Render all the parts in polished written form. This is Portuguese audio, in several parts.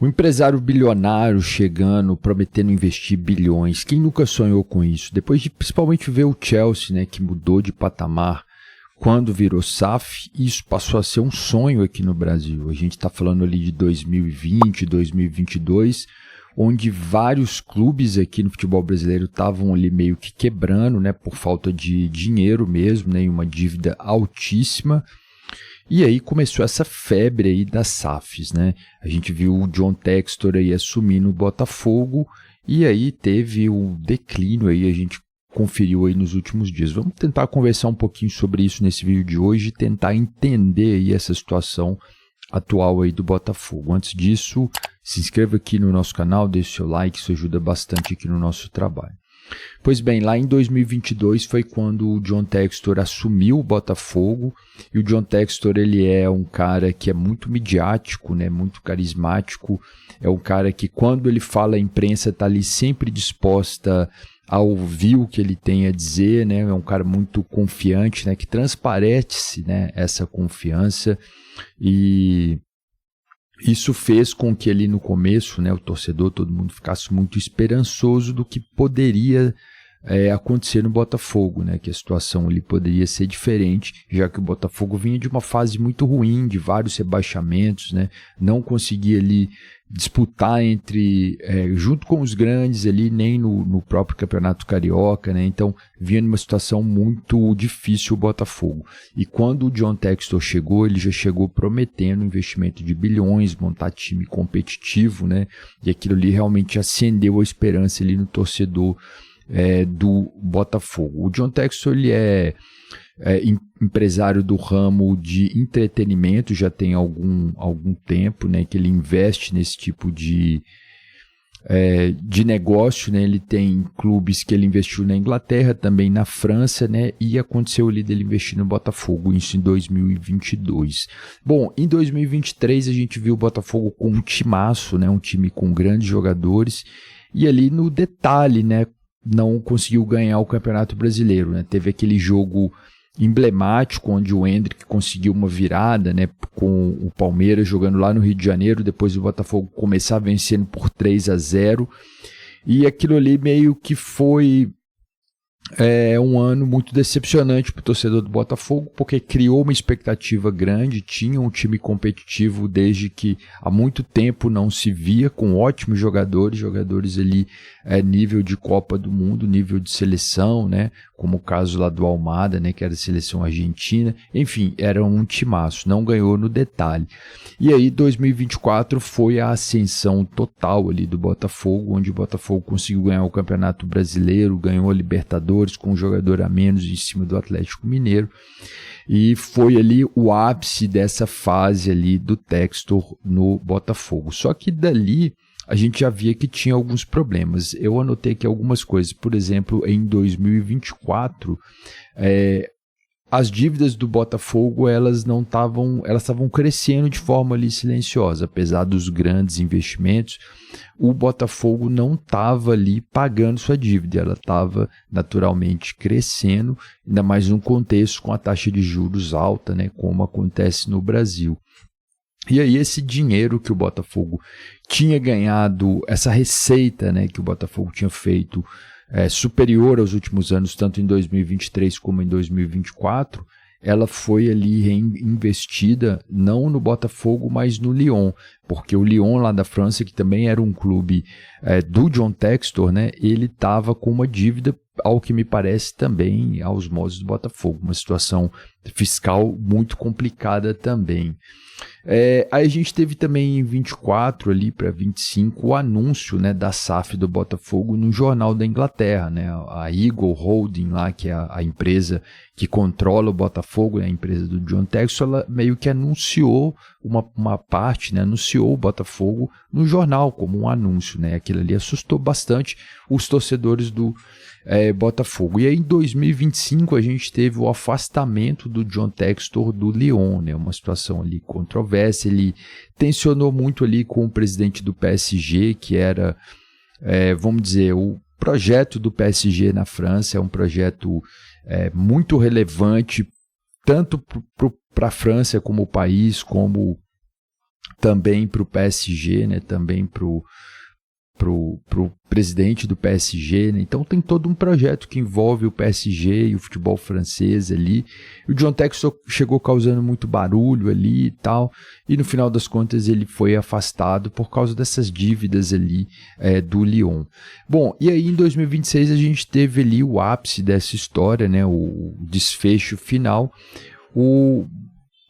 O empresário bilionário chegando, prometendo investir bilhões. Quem nunca sonhou com isso? Depois de principalmente ver o Chelsea, né, que mudou de patamar quando virou SAF, isso passou a ser um sonho aqui no Brasil. A gente está falando ali de 2020, 2022, onde vários clubes aqui no futebol brasileiro estavam ali meio que quebrando, né, por falta de dinheiro mesmo, né, e uma dívida altíssima. E aí começou essa febre aí das SAFs, né? A gente viu o John Textor aí assumindo o Botafogo e aí teve o declínio aí, a gente conferiu aí nos últimos dias. Vamos tentar conversar um pouquinho sobre isso nesse vídeo de hoje e tentar entender aí essa situação atual aí do Botafogo. Antes disso, se inscreva aqui no nosso canal, deixe seu like, isso ajuda bastante aqui no nosso trabalho. Pois bem, lá em 2022 foi quando o John Textor assumiu o Botafogo, e o John Textor ele é um cara que é muito midiático, né, muito carismático, é um cara que quando ele fala, a imprensa está ali sempre disposta a ouvir o que ele tem a dizer, né, é um cara muito confiante, né, que transparece, né, essa confiança, e isso fez com que ali no começo, né, o torcedor, todo mundo ficasse muito esperançoso do que poderia acontecer no Botafogo, né, que a situação ali poderia ser diferente, já que o Botafogo vinha de uma fase muito ruim, de vários rebaixamentos, né, não conseguia ali disputar junto com os grandes ali, nem no próprio Campeonato Carioca, né, então vinha numa situação muito difícil o Botafogo. E quando o John Textor chegou, ele já chegou prometendo investimento de bilhões, montar time competitivo, né, e aquilo ali realmente acendeu a esperança ali no torcedor do Botafogo. O John Textor ele é empresário do ramo de entretenimento, já tem algum tempo, né, que ele investe nesse tipo de negócio, né, ele tem clubes que ele investiu na Inglaterra, também na França, né, e aconteceu ali dele investir no Botafogo, isso em 2022. Bom, em 2023 a gente viu o Botafogo com um timaço, né, um time com grandes jogadores, e ali no detalhe, né, não conseguiu ganhar o Campeonato Brasileiro, né? Teve aquele jogo emblemático onde o Endrick conseguiu uma virada, né, com o Palmeiras jogando lá no Rio de Janeiro, depois o Botafogo começar vencendo por 3-0, e aquilo ali meio que foi um ano muito decepcionante para o torcedor do Botafogo, porque criou uma expectativa grande, tinha um time competitivo desde que há muito tempo não se via, com ótimos jogadores ali nível de Copa do Mundo, nível de seleção, né, como o caso lá do Almada, né, que era a seleção argentina, enfim, era um timaço, não ganhou no detalhe. E aí 2024 foi a ascensão total ali do Botafogo, onde o Botafogo conseguiu ganhar o Campeonato Brasileiro, ganhou a Libertadores com um jogador a menos em cima do Atlético Mineiro, e foi ali o ápice dessa fase ali do Textor no Botafogo. Só que dali a gente já via que tinha alguns problemas. Eu anotei aqui algumas coisas. Por exemplo, em 2024, as dívidas do Botafogo elas estavam crescendo de forma ali silenciosa, apesar dos grandes investimentos. O Botafogo não estava ali pagando sua dívida, ela estava naturalmente crescendo, ainda mais num contexto com a taxa de juros alta, né, como acontece no Brasil. E aí esse dinheiro que o Botafogo tinha ganhado, essa receita, né, que o Botafogo tinha feito superior aos últimos anos, tanto em 2023 como em 2024, ela foi ali reinvestida não no Botafogo, mas no Lyon, porque o Lyon lá da França, que também era um clube do John Textor, né, ele estava com uma dívida, ao que me parece também aos moldes do Botafogo, uma situação fiscal muito complicada também. Aí a gente teve também em 24 ali para 25 o anúncio, né, da SAF do Botafogo no jornal da Inglaterra, né, a Eagle Holding lá, que é a empresa que controla o Botafogo, né, a empresa do John Textor, ela meio que anunciou uma parte, né, anunciou o Botafogo no jornal como um anúncio, né, aquilo ali assustou bastante os torcedores do Botafogo. E aí em 2025 a gente teve o afastamento do John Textor do Lyon, né, uma situação ali controversa, ele tensionou muito ali com o presidente do PSG, que era, vamos dizer, o projeto do PSG na França, é um projeto muito relevante, tanto para a França como o país, como também para o PSG, né, também para o presidente do PSG, né? Então tem todo um projeto que envolve o PSG e o futebol francês ali. O John Textor chegou causando muito barulho ali e tal, e no final das contas ele foi afastado por causa dessas dívidas ali do Lyon. Bom, e aí em 2026 a gente teve ali o ápice dessa história, né? O desfecho final.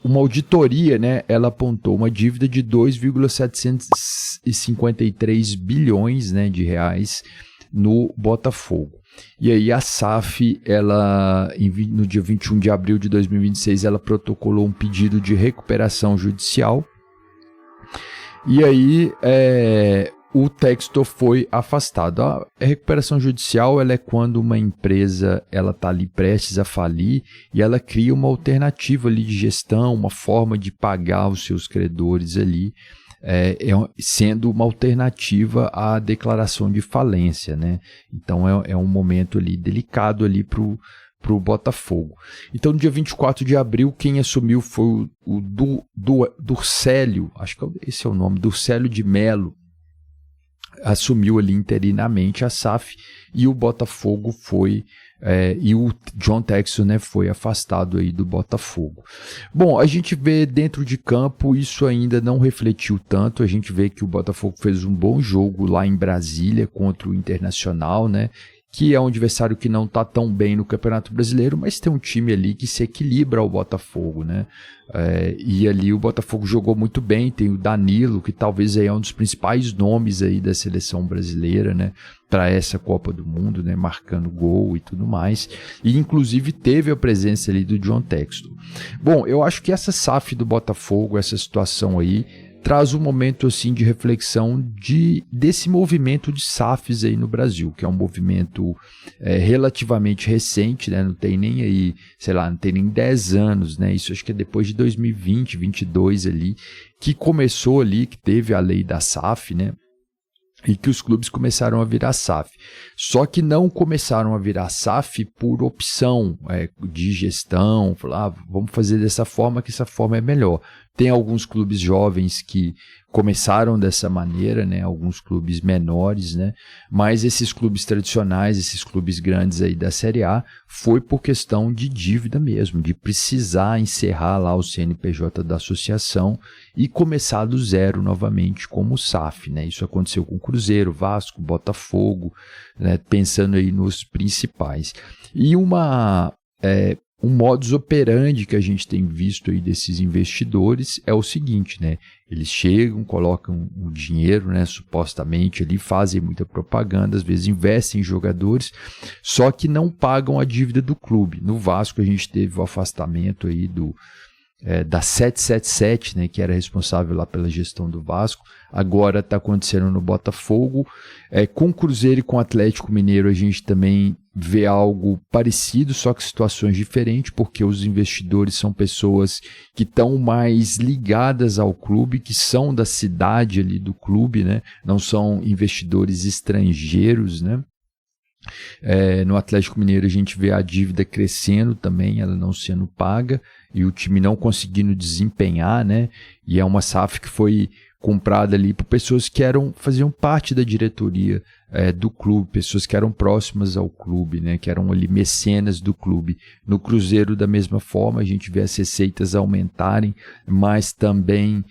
Uma auditoria, né, ela apontou uma dívida de 2,753 bilhões, né, de reais no Botafogo. E aí a SAF, ela, no dia 21 de abril de 2026, ela protocolou um pedido de recuperação judicial. E aí o Textor foi afastado. A recuperação judicial ela é quando uma empresa está ali prestes a falir e ela cria uma alternativa ali de gestão, uma forma de pagar os seus credores ali, sendo uma alternativa à declaração de falência, né? Então é um momento ali delicado ali para o Botafogo. Então, no dia 24 de abril, quem assumiu foi o Durcélio, acho que esse é o nome, Durcélio de Mello, assumiu ali interinamente a SAF e o Botafogo e o John Textor, né, foi afastado aí do Botafogo. Bom, a gente vê dentro de campo isso ainda não refletiu tanto, a gente vê que o Botafogo fez um bom jogo lá em Brasília contra o Internacional, né, que é um adversário que não está tão bem no Campeonato Brasileiro, mas tem um time ali que se equilibra ao Botafogo, né? E ali o Botafogo jogou muito bem, tem o Danilo, que talvez aí é um dos principais nomes aí da seleção brasileira, né? Para essa Copa do Mundo, né? Marcando gol e tudo mais. E inclusive teve a presença ali do John Textor. Bom, eu acho que essa SAF do Botafogo, essa situação aí, traz um momento assim de reflexão desse movimento de SAFs aí no Brasil, que é um movimento relativamente recente, né? Não tem nem aí, sei lá, não tem nem 10 anos, né? Isso acho que é depois de 2020, 2022 ali, que começou ali, que teve a lei da SAF, né? E que os clubes começaram a virar SAF. Só que não começaram a virar SAF por opção de gestão, falar, vamos fazer dessa forma, que essa forma é melhor. Tem alguns clubes jovens que começaram dessa maneira, né? Alguns clubes menores, né? Mas esses clubes tradicionais, esses clubes grandes aí da Série A, foi por questão de dívida mesmo, de precisar encerrar lá o CNPJ da associação e começar do zero novamente como SAF, né? Isso aconteceu com Cruzeiro, Vasco, Botafogo, né? Pensando aí nos principais. E um modus operandi que a gente tem visto aí desses investidores é o seguinte, né? Eles chegam, colocam o dinheiro, né, supostamente ali, fazem muita propaganda, às vezes investem em jogadores, só que não pagam a dívida do clube. No Vasco a gente teve o afastamento aí da 777, né, que era responsável lá pela gestão do Vasco. Agora está acontecendo no Botafogo. Com o Cruzeiro e com o Atlético Mineiro a gente também vê algo parecido, só que situações diferentes, porque os investidores são pessoas que estão mais ligadas ao clube, que são da cidade ali do clube, né? Não são investidores estrangeiros, né? No Atlético Mineiro a gente vê a dívida crescendo também, ela não sendo paga e o time não conseguindo desempenhar, né? E é uma SAF que foi comprada ali por pessoas que faziam parte da diretoria do clube, pessoas que eram próximas ao clube, né, que eram ali mecenas do clube. No Cruzeiro, da mesma forma, a gente vê as receitas aumentarem, mas também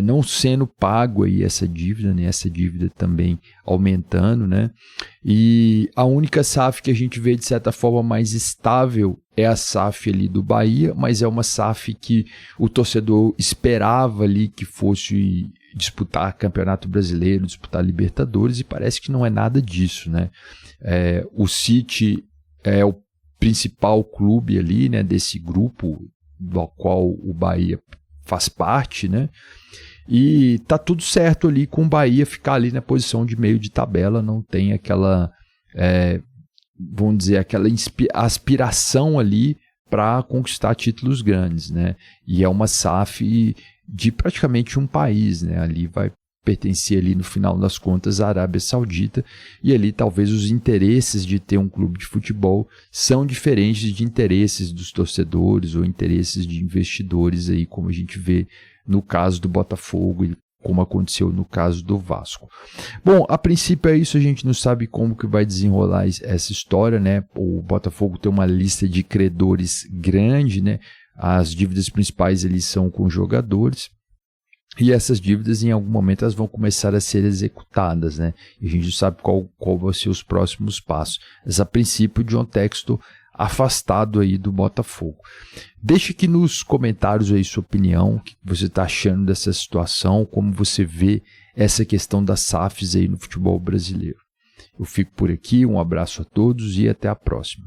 não sendo pago aí essa dívida, né, essa dívida também aumentando, né, e a única SAF que a gente vê de certa forma mais estável é a SAF ali do Bahia, mas é uma SAF que o torcedor esperava ali que fosse disputar Campeonato Brasileiro, disputar Libertadores, e parece que não é nada disso, né? O City é o principal clube ali, né, desse grupo do qual o Bahia faz parte, né? E tá tudo certo ali com o Bahia ficar ali na posição de meio de tabela, não tem aquela, vamos dizer, aquela aspiração ali para conquistar títulos grandes, né? E é uma SAF de praticamente um país, né? Ali vai pertencer ali no final das contas à Arábia Saudita, e ali talvez os interesses de ter um clube de futebol são diferentes de interesses dos torcedores ou interesses de investidores aí, como a gente vê no caso do Botafogo e como aconteceu no caso do Vasco. Bom, a princípio é isso, a gente não sabe como que vai desenrolar essa história, né? O Botafogo tem uma lista de credores grande, né? As dívidas principais eles são com jogadores. E essas dívidas, em algum momento, elas vão começar a ser executadas, né? E a gente não sabe qual vão ser os próximos passos. Mas, a princípio, o John Textor afastado aí do Botafogo. Deixe aqui nos comentários aí sua opinião, o que você está achando dessa situação, como você vê essa questão das SAFs aí no futebol brasileiro. Eu fico por aqui, um abraço a todos e até a próxima.